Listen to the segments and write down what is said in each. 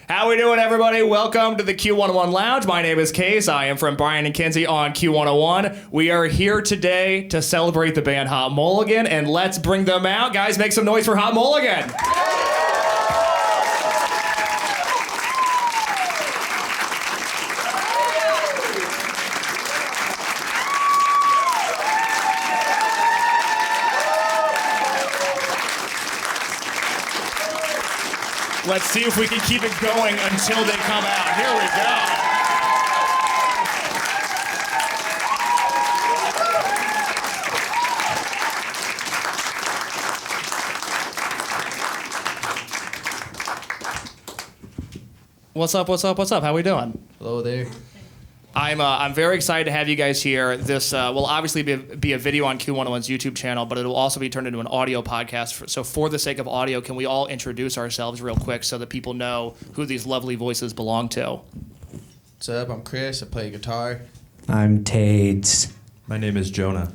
How we doing, everybody? Welcome to the Q101 Lounge. My name is Case. I am from Brian and Kinsey on Q101. We are here today to celebrate the band Hot Mulligan, and let's bring them out. Guys, make some noise for Hot Mulligan. Let's see if we can keep it going until they come out. Here we go. What's up? How we doing? Hello there. I'm very excited to have you guys here. This will obviously be a video on Q101's YouTube channel, but it will also be turned into an audio podcast. So for the sake of audio, can we all introduce ourselves real quick so that people know who these lovely voices belong to? What's up? I'm Chris. I play guitar. I'm Tades. My name is Jonah.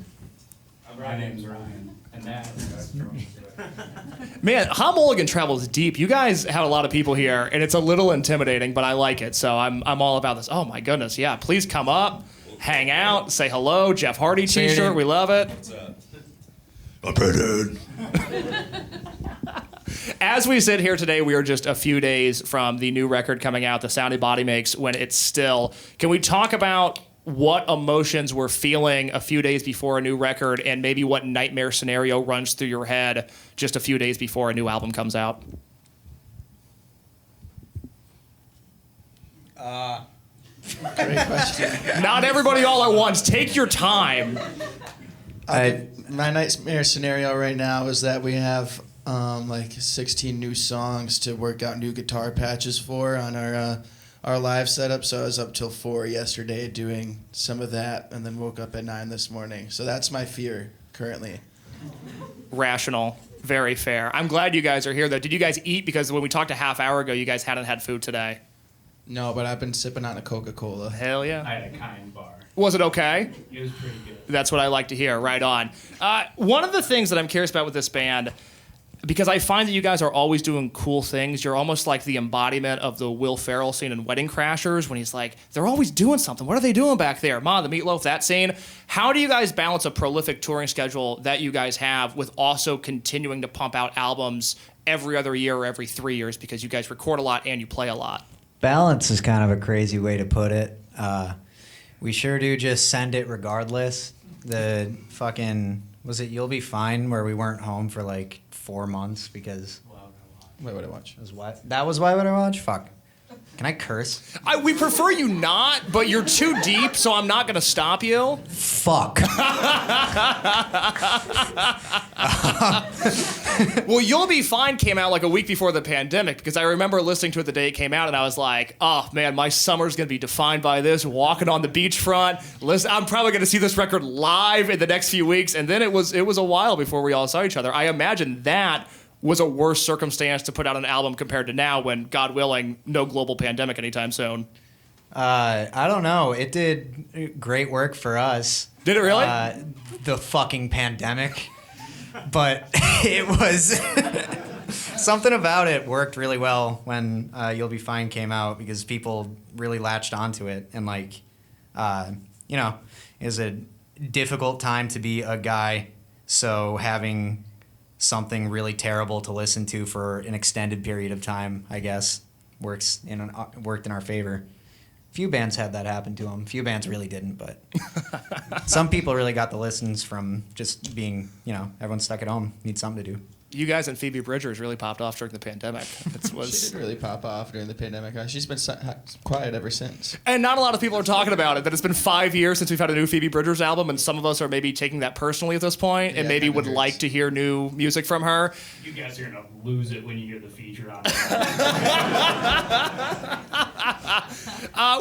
My name's Ryan, and that's Man, Hot Mulligan travels deep. You guys have a lot of people here, and it's a little intimidating, but I like it. So I'm all about this. Oh my goodness, yeah! Please come up, hang out, say hello. Jeff Hardy T-shirt, we love it. What's up? I'm pretty. As we sit here today, we are just a few days from the new record coming out, The Sound Your Body Makes When It's Still. Can we talk about what emotions we're feeling a few days before a new record, and maybe what nightmare scenario runs through your head just a few days before a new album comes out? Great question. Not everybody all at once. Take your time. My nightmare scenario right now is that we have like 16 new songs to work out new guitar patches for on our live setup. So I was up till 4 yesterday doing some of that, and then woke up at 9 this morning. So that's my fear currently. Rational. Very fair. I'm glad you guys are here, though. Did you guys eat? Because when we talked a half hour ago, you guys hadn't had food today. No, but I've been sipping on a Coca-Cola. Hell yeah. I had a kind bar. Was it okay? It was pretty good. That's what I like to hear. Right on. One of the things that I'm curious about with this band, because I find that you guys are always doing cool things. You're almost like the embodiment of the Will Ferrell scene in Wedding Crashers when he's like, they're always doing something. What are they doing back there? Ma, the Meatloaf, that scene. How do you guys balance a prolific touring schedule that you guys have with also continuing to pump out albums every other year or every 3 years, because you guys record a lot and you play a lot? Balance is kind of a crazy way to put it. We sure do just send it regardless. The fucking, was it You'll Be Fine, where we weren't home for like 4 months because... Why would I watch? That was Why Would I Watch? Fuck. Can I curse? We prefer you not, but you're too deep, so I'm not going to stop you. Fuck. Well, You'll Be Fine came out like a week before the pandemic, because I remember listening to it the day it came out, and I was like, oh, man, my summer's going to be defined by this, walking on the beachfront. Listen, I'm probably going to see this record live in the next few weeks, and then it was a while before we all saw each other. I imagine that was a worse circumstance to put out an album compared to now when, God willing, no global pandemic anytime soon. I don't know. It did great work for us. Did it really? The fucking pandemic. But it was... something about it worked really well when You'll Be Fine came out, because people really latched onto it. And, like, it was a difficult time to be a guy, so having something really terrible to listen to for an extended period of time, I guess, worked in our favor. Few bands had that happen to them. Few bands really didn't, but some people really got the listens from just being, everyone's stuck at home, need something to do. You guys and Phoebe Bridgers really popped off during the pandemic. She did really pop off during the pandemic. She's been quiet ever since. And not a lot of people are talking about it, that it's been 5 years since we've had a new Phoebe Bridgers album, and some of us are maybe taking that personally at this point, and maybe would like to hear new music from her. You guys are going to lose it when you hear the feature on it.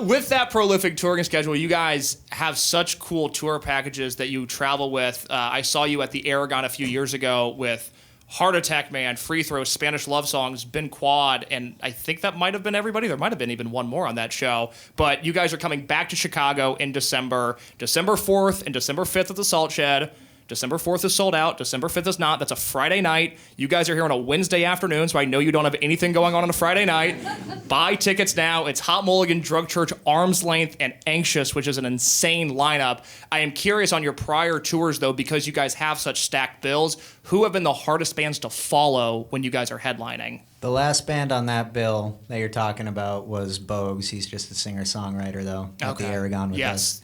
With that prolific touring schedule, you guys have such cool tour packages that you travel with. I saw you at the Aragon a few years ago with Heart Attack Man, Free Throw, Spanish Love Songs, Ben Quad, and I think that might have been everybody. There might have been even one more on that show. But you guys are coming back to Chicago in December 4th and December 5th at the Salt Shed, December 4th is sold out. December 5th is not. That's a Friday night. You guys are here on a Wednesday afternoon, so I know you don't have anything going on a Friday night. Buy tickets now. It's Hot Mulligan, Drug Church, Arm's Length, and Anxious, which is an insane lineup. I am curious on your prior tours, though, because you guys have such stacked bills, who have been the hardest bands to follow when you guys are headlining? The last band on that bill that you're talking about was Bogues. He's just a singer-songwriter, though, at the Aragon with us.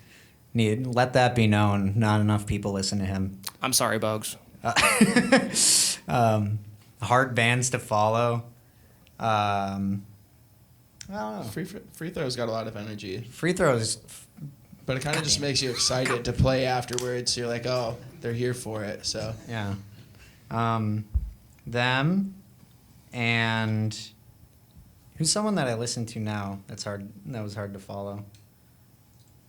Let that be known. Not enough people listen to him. I'm sorry, Bogues. Hard bands to follow. I don't know. Free Throw's got a lot of energy, Free throws. but it kind of just makes you excited to play afterwards. You're like, oh, they're here for it. So Yeah. Them and who's someone that I listen to now that was hard to follow.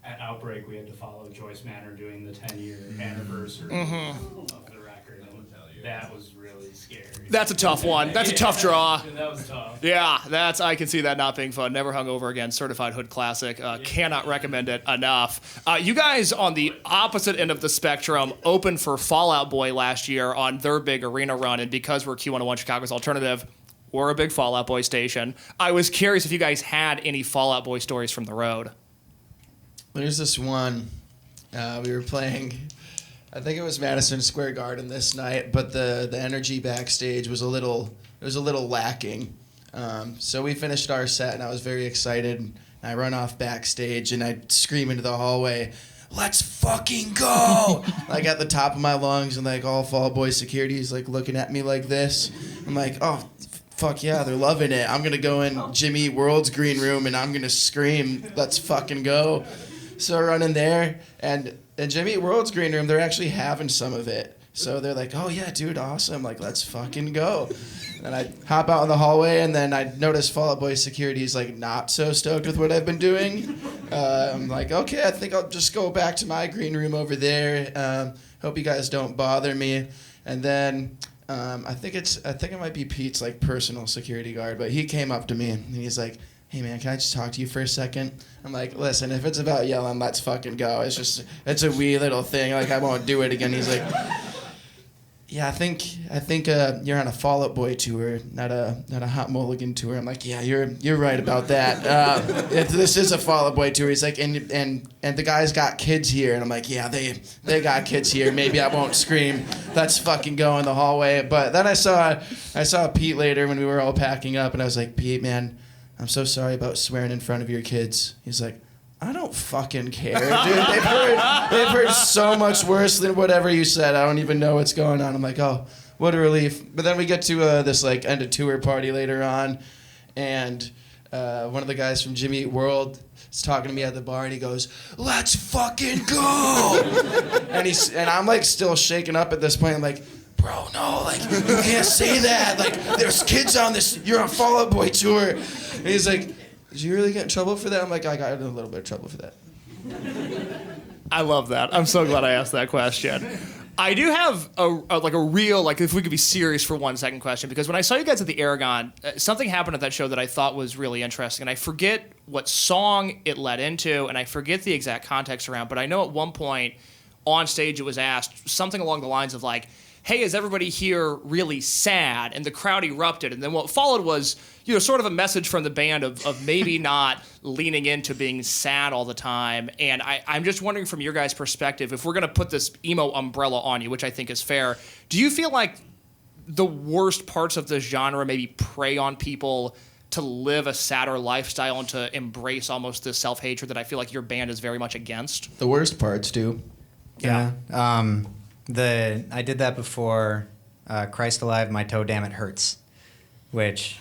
At Outbreak, we had to follow Joyce Manor doing the 10-year anniversary of the record. And that was really scary. That's a tough one. That's a tough draw. That was tough. Yeah, I can see that not being fun. Never Hung Over Again, certified hood classic. Cannot recommend it enough. You guys on the opposite end of the spectrum opened for Fall Out Boy last year on their big arena run, and because we're Q101 Chicago's alternative, we're a big Fall Out Boy station. I was curious if you guys had any Fall Out Boy stories from the road. there's this one. We were playing, I think it was Madison Square Garden this night, but the energy backstage was a little lacking. So we finished our set, and I was very excited. I run off backstage, and I scream into the hallway, "Let's fucking go!" like at the top of my lungs, and like all Fall Out Boy security is like looking at me like this. I'm like, oh, fuck yeah, they're loving it. I'm gonna go in Jimmy Eat World's green room, and I'm gonna scream, "Let's fucking go!" So I run in there, and in Jimmy Eat World's green room, they're actually having some of it. So they're like, "Oh yeah, dude, awesome! Like, let's fucking go!" And I hop out in the hallway, and then I notice Fall Out Boy security is like not so stoked with what I've been doing. I'm like, okay, I think I'll just go back to my green room over there. Hope you guys don't bother me. And then I think it might be Pete's like personal security guard, but he came up to me and he's like, "Hey man, can I just talk to you for a second?" I'm like, "Listen, if it's about yelling, let's fucking go. It's a wee little thing. Like I won't do it again." He's like, "Yeah, I think you're on a Fall Out Boy tour, not a Hot Mulligan tour." I'm like, "Yeah, you're right about that. This is a Fall Out Boy tour." He's like, and the guys got kids here," and I'm like, "Yeah, they got kids here. Maybe I won't scream. Let's fucking go in the hallway." But then I saw Pete later when we were all packing up, and I was like, "Pete, man, I'm so sorry about swearing in front of your kids." He's like, "I don't fucking care, dude. They've heard so much worse than whatever you said. I don't even know what's going on." I'm like, "Oh, what a relief." But then we get to this like end of tour party later on, and one of the guys from Jimmy Eat World is talking to me at the bar, and he goes, "Let's fucking go!" and I'm like still shaken up at this point. I'm like, "Bro, no, like you can't say that. Like there's kids on this. You're on Fall Out Boy tour." And he's like, "Did you really get in trouble for that?" I'm like, "I got in a little bit of trouble for that." I love that. I'm so glad I asked that question. I do have a real, like, if we could be serious for 1 second question, because when I saw you guys at the Aragon, something happened at that show that I thought was really interesting, and I forget what song it led into, and I forget the exact context around, but I know at one point on stage it was asked something along the lines of like, "Hey, is everybody here really sad?" And the crowd erupted. And then what followed was, sort of a message from the band of maybe not leaning into being sad all the time. And I'm just wondering from your guys' perspective, if we're going to put this emo umbrella on you, which I think is fair, do you feel like the worst parts of this genre maybe prey on people to live a sadder lifestyle and to embrace almost this self-hatred that I feel like your band is very much against? The worst parts do. Yeah. I did that before Christ Alive, My Toe Damn It Hurts, which,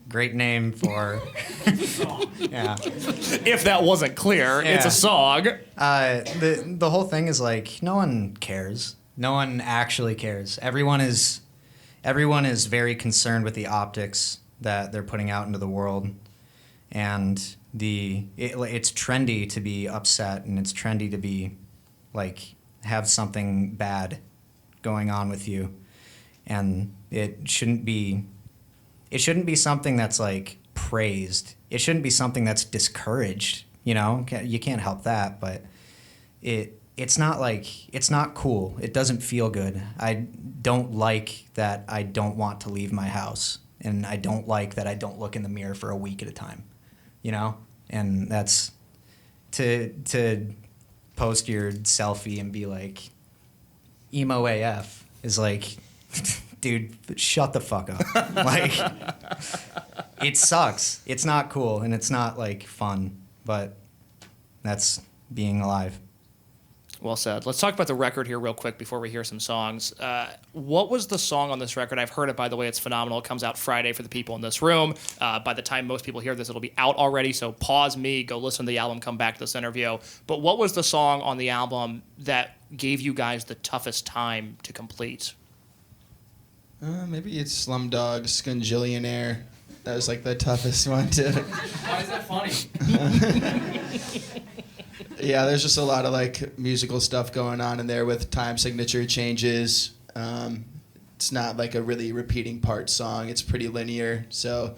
great name for, yeah. If that wasn't clear, it's a song. The whole thing is like, no one cares. No one actually cares. Everyone is very concerned with the optics that they're putting out into the world. And it's trendy to be upset, and it's trendy to be, like, have something bad going on with you, and it shouldn't be something that's like praised. It shouldn't be something that's discouraged. You can't help that, but it's not cool. It doesn't feel good. I don't like that I don't want to leave my house, and I don't like that I don't look in the mirror for a week at a time, you know? And that's to post your selfie and be like, emo AF is like, dude, shut the fuck up. Like, it sucks. It's not cool, and it's not like fun, but that's being alive. Well said. Let's talk about the record here real quick before we hear some songs. What was the song on this record? I've heard it, by the way. It's phenomenal. It comes out Friday for the people in this room. By the time most people hear this, it'll be out already. So pause me, go listen to the album, come back to this interview. But what was the song on the album that gave you guys the toughest time to complete? Maybe it's Slumdog Scungillionaire. That was like the toughest one to... Why is that funny? Yeah, there's just a lot of like musical stuff going on in there with time signature changes. It's not like a really repeating part song. It's pretty linear. So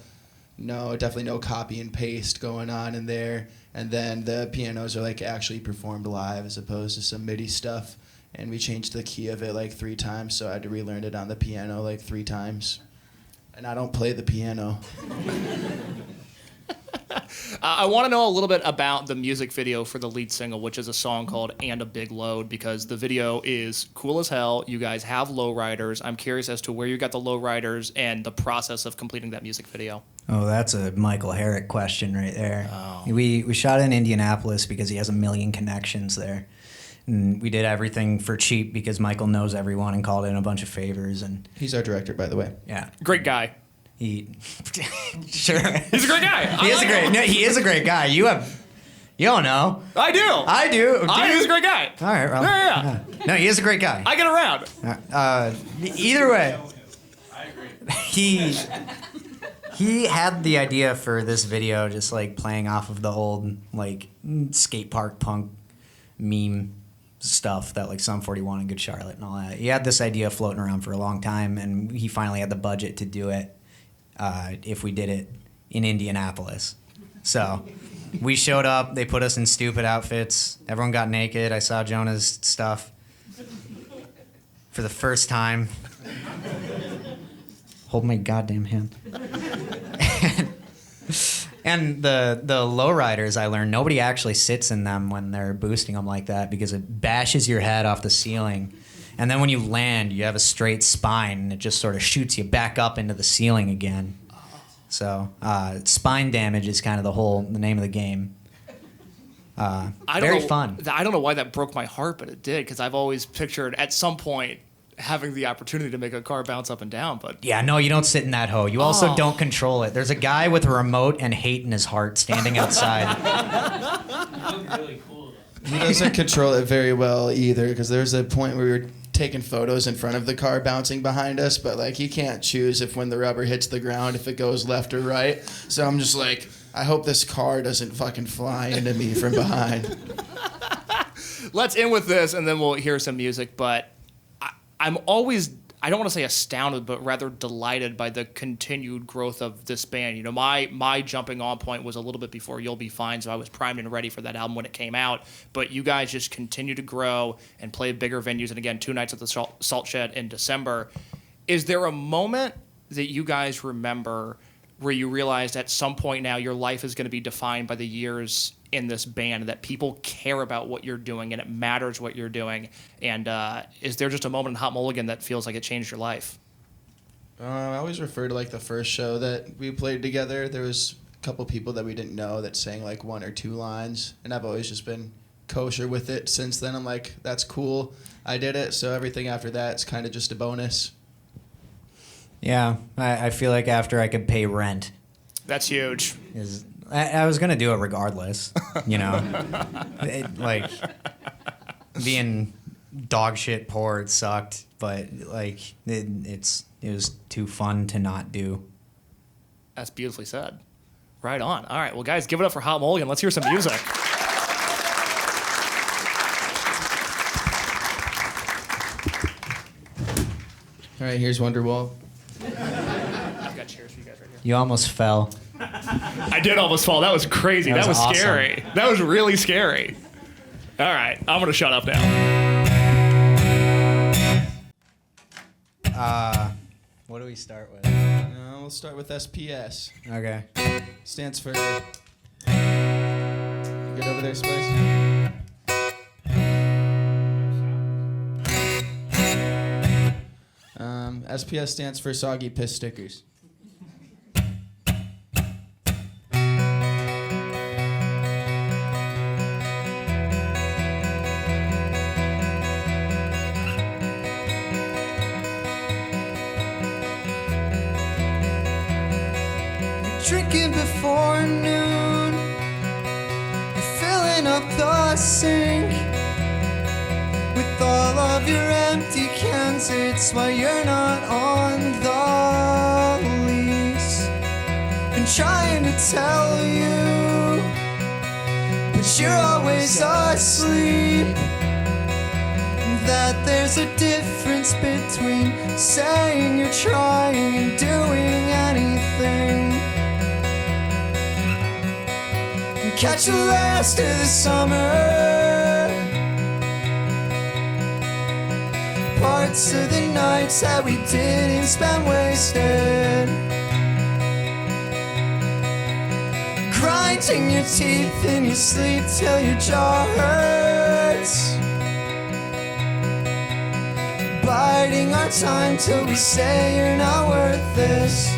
no, definitely no copy and paste going on in there. And then the pianos are like actually performed live as opposed to some MIDI stuff. And we changed the key of it like 3 times, so I had to relearn it on the piano like 3 times. And I don't play the piano. I want to know a little bit about the music video for the lead single, which is a song called And a Big Load, because the video is cool as hell. You guys have lowriders. I'm curious as to where you got the lowriders and the process of completing that music video. Oh, that's a Michael Herrick question right there. Oh. We shot in Indianapolis because he has a million connections there. And we did everything for cheap because Michael knows everyone and called in a bunch of favors. And He's our director, by the way. yeah, Great guy. he sure He's a great guy. he is a great guy. You don't know. I do. I do. He's a great guy. All right, well, Yeah. no, he is a great guy. I get around. Either way, he had the idea for this video just like playing off of the old like skate park punk meme stuff that like Sum 41 and Good Charlotte and all that. He had this idea floating around for a long time, and he finally had the budget to do it if we did it in Indianapolis. So we showed up, they put us in stupid outfits, everyone got naked. I saw Jonah's stuff for the first time. Hold my goddamn hand. And the lowriders, I learned, nobody actually sits in them when they're boosting them like that because it bashes your head off the ceiling. And then when you land, you have a straight spine, and it just sort of shoots you back up into the ceiling again. So spine damage is kind of the name of the game. Very fun. I don't know why that broke my heart, but it did, because I've always pictured at some point having the opportunity to make a car bounce up and down, but Yeah, no, you don't sit in that hoe. You also don't control it. There's a guy with a remote and hate in his heart standing outside. You look really cool, though. He doesn't control it very well either, because there's a point where we were taking photos in front of the car bouncing behind us, but like he can't choose if when the rubber hits the ground, if it goes left or right. So I'm just like, I hope this car doesn't fucking fly into me from behind. let's end with this, and then we'll hear some music, but I'm always, I don't want to say astounded, but rather delighted by the continued growth of this band. You know, my jumping on point was a little bit before You'll Be Fine, so I was primed and ready for that album when it came out. But you guys just continue to grow and play bigger venues. And again, 2 nights at the Salt Shed in December. Is there a moment that you guys remember where you realized at some point now your life is going to be defined by the years in this band, that people care about what you're doing and it matters what you're doing? And is there just a moment in Hot Mulligan that feels like it changed your life? I always refer to like the first show that we played together. There was a couple people that we didn't know that sang like 1 or 2 lines, and I've always just been kosher with it since then. I'm like, that's cool, I did it. So everything after that is kind of just a bonus. Yeah, I feel like after I could pay rent, That's huge. I was going to do it regardless, you know. Like, being dog shit poor, it sucked, but, like, it was too fun to not do. That's beautifully said. Right on. All right, well, guys, give it up for Hot Mulligan. Let's hear some music. All right, here's Wonderwall. I've got cheers for you guys right here. You almost fell. I did almost fall. That was crazy. That was awesome. scary. That was really scary. All right, I'm gonna shut up now. What do we start with? We'll start with SPS. Okay. Stands for. Get over there, Spice. SPS stands for Soggy Piss Stickers. Drinking before noon, you're filling up the sink with all of your empty cans. It's why you're not on the lease. Been trying to tell you, but you're always asleep, that there's a difference between saying you're trying and doing anything. Catch the last of the summer, parts of the nights that we didn't spend wasted, grinding your teeth in your sleep till your jaw hurts, biding our time till we say you're not worth this.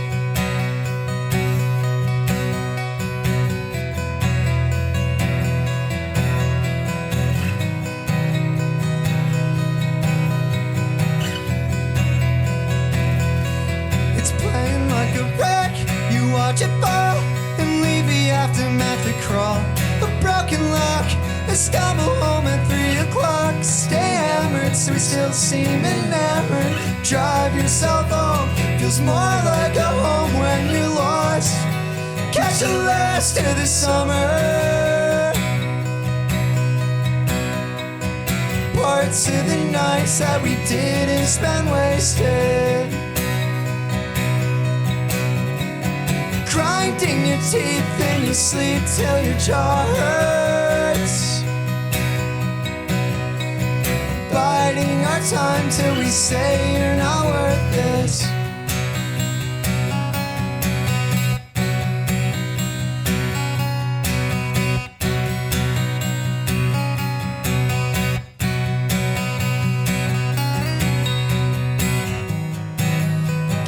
Watch it fall and leave the aftermath to crawl. A broken lock, a stumble home at 3 o'clock. Stay hammered so we still seem enamored. Drive yourself home, feels more like a home when you're lost. Catch the last of the summer, parts of the nights that we didn't spend wasted, grinding your teeth in your sleep till your jaw hurts, biding our time till we say you're not worth this.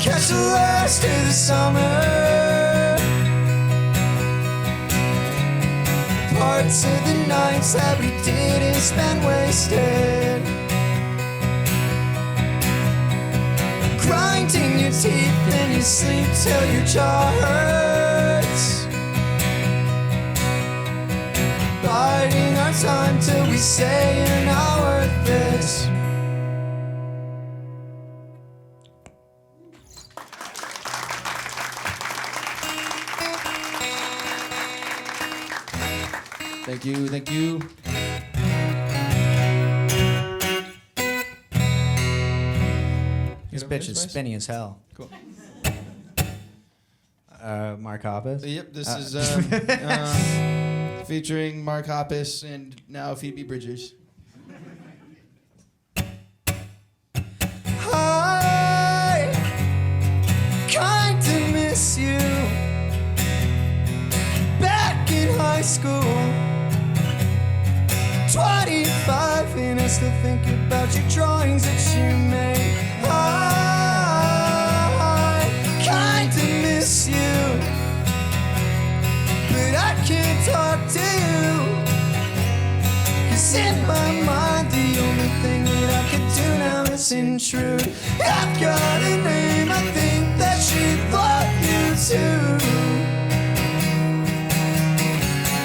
Catch the last of the summer, parts of the nights that we didn't spend wasted, grinding your teeth in your sleep till your jaw hurts, biding our time till we say you're not worth this. Thank you, thank you. This bitch is spinny as hell. Cool. Mark Hoppus? Yep, this is featuring Mark Hoppus and now Phoebe Bridgers. I kinda miss you back in high school. 25 and I still think about your drawings that you made. I kinda miss you, but I can't talk to you, 'cause in my mind the only thing that I could do now is intrude. I've got a name, I think that she'd love you too,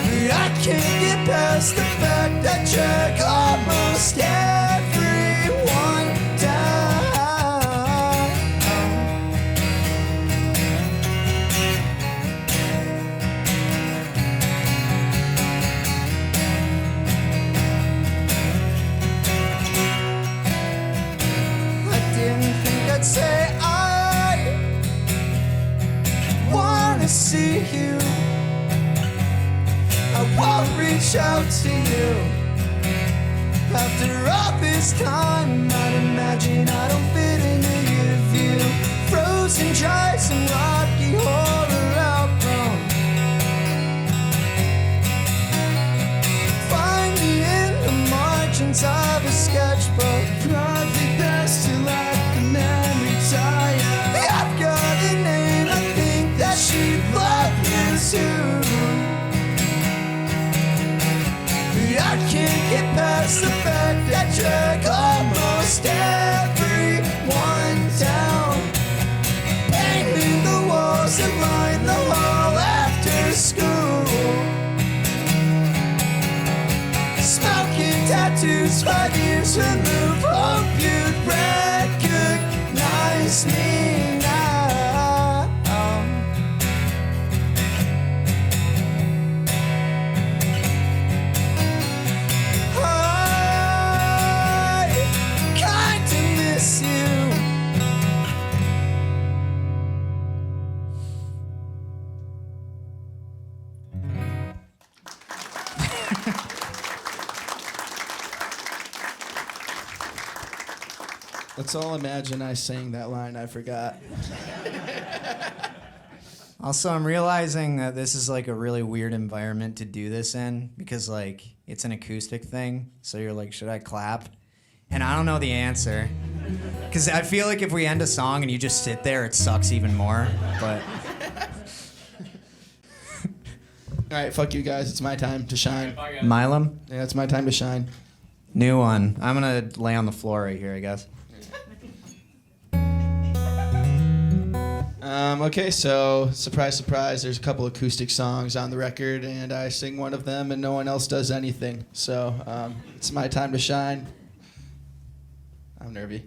but I can't get past the fact I drag almost everyone down. I didn't think I'd say I wanna see you. I won't reach out to you. After all this time, I'd imagine I don't fit into your view. Frozen, dry, some rocky horror outgrown. Find me in the margins of a sketchbook. Probably best to let the memory tire. I've got a name, I think that she'd love you too. I can't get past the fact that drag almost everyone down. Painting the walls that line the hall after school. Smoking tattoos 5 years removed. Hope you'd recognize me now. Let's all imagine I sang that line I forgot. Also, I'm realizing that this is like a really weird environment to do this in because like it's an acoustic thing. So you're like, should I clap? And I don't know the answer. Because I feel like if we end a song and you just sit there, it sucks even more. But All right, fuck you guys. It's my time to shine. Milam, Yeah, it's my time to shine. new one. I'm gonna lay on the floor right here, I guess. Okay, so surprise, surprise, there's a couple acoustic songs on the record, and I sing one of them, and no one else does anything. So it's my time to shine. I'm nervy.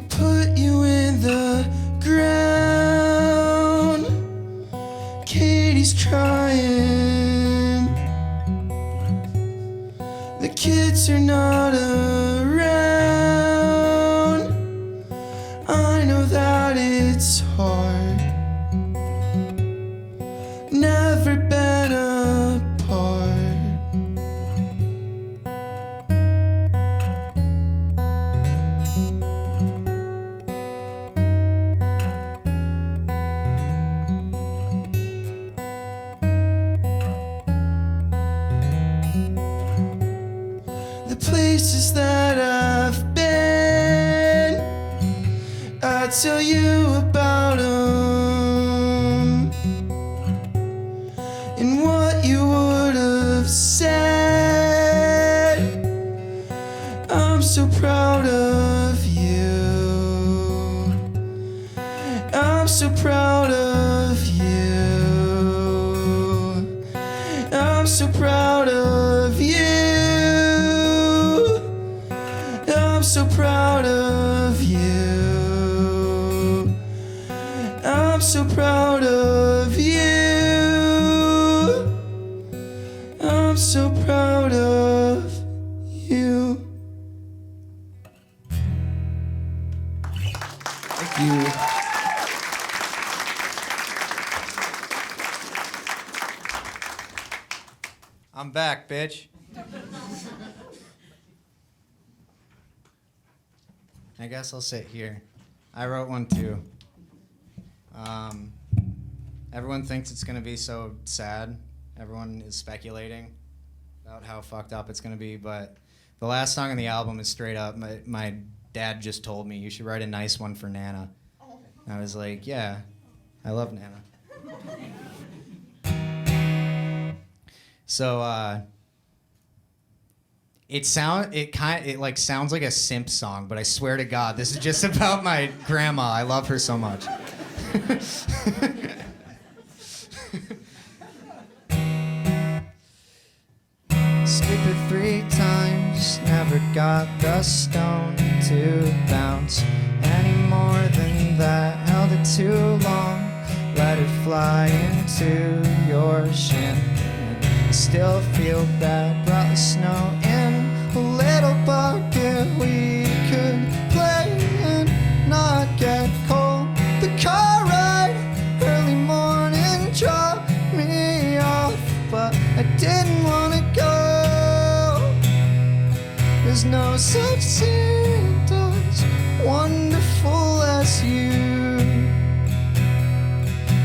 Put you in the ground. Katie's crying. The kids are not around. I know that it's hard. Never been apart. The places that I've been, I'll tell you about them and what you would have said. I'm so proud of you. I'm so proud of you. I'm so proud of you. I'm so proud of you. I'm so proud of you. I'm so proud of you. Thank you. I'm back, bitch. I guess I'll sit here. I wrote one too. Everyone thinks it's gonna be so sad. Everyone is speculating about how fucked up it's gonna be, but the last song on the album is straight up. My dad just told me you should write a nice one for Nana. And I was like, yeah, I love Nana. So it sounds like a simp song, but I swear to God, this is just about my grandma. I love her so much. Skip it 3 times, never got the stone to bounce. Any more than that, held it too long, let it fly into your shin. And still feel bad, brought the snow in a little bucket we could play and not get cold. The car ride, early morning, dropped me off, but I didn't want to go. There's no such thing as wonderful as you.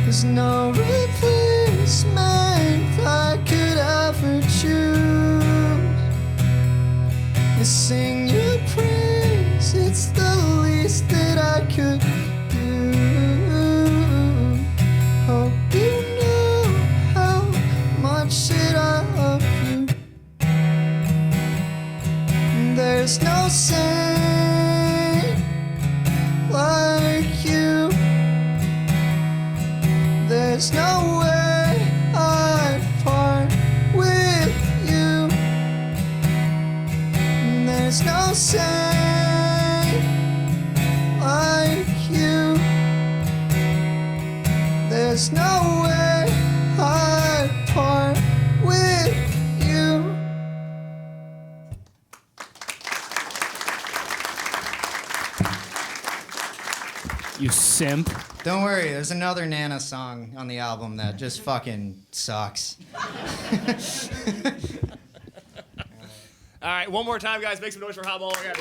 There's no replacement I could ever choose. I sing your praise, it's the least that I could do. Hope you know how much that I love you. There's no saint like you. There's no way I'd part with you. There's no saint like you. There's no way I'd part with you. You simp. Don't worry, there's another Nana song on the album that just fucking sucks. All right, one more time, guys. Make some noise for Hot Mulligan.